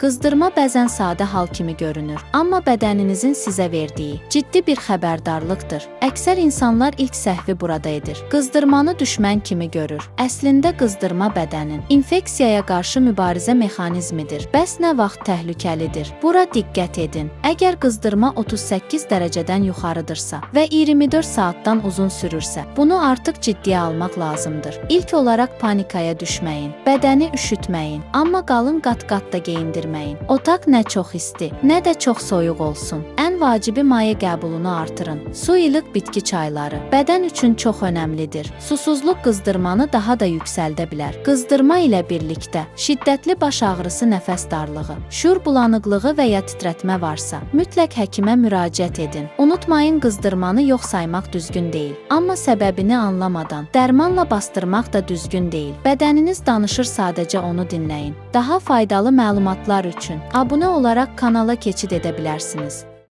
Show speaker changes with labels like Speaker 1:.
Speaker 1: Qızdırma bəzən sadə hal kimi görünür, amma bədəninizin sizə verdiyi ciddi bir xəbərdarlıqdır. Əksər insanlar ilk səhvi burada edir. Qızdırmanı düşmən kimi görür. Əslində qızdırma bədənin infeksiyaya qarşı mübarizə mexanizmidir. Bəs nə vaxt təhlükəlidir? Bura diqqət edin. Əgər qızdırma 38 dərəcədən yuxarıdırsa və 24 saatdan uzun sürürsə, bunu artıq ciddiyə almaq lazımdır. İlk olaraq panikaya düşməyin, bədəni üşütməyin, amma qalın qat-qat da geyindirməyin. Otaq nə çox isti, nə də çox soyuq olsun. Ən vacibi maye qəbulunu artırın. Su ilıq bitki çayları bədən üçün çox önəmlidir. Susuzluq qızdırmanı daha da yüksəldə bilər. Qızdırma ilə birlikdə şiddətli baş ağrısı, nəfəs darlığı, şur bulanıqlığı və ya titrətmə varsa, mütləq həkimə müraciət edin. Unutmayın, qızdırmanı yox saymaq düzgün deyil. Amma səbəbini anlamadan dərmanla bastırmaq da düzgün deyil. Bədəniniz danışır, sadəcə onu dinləyin. Daha faydalı məlumatlar üçün abunə olaraq kanala keçid edə bilərsiniz.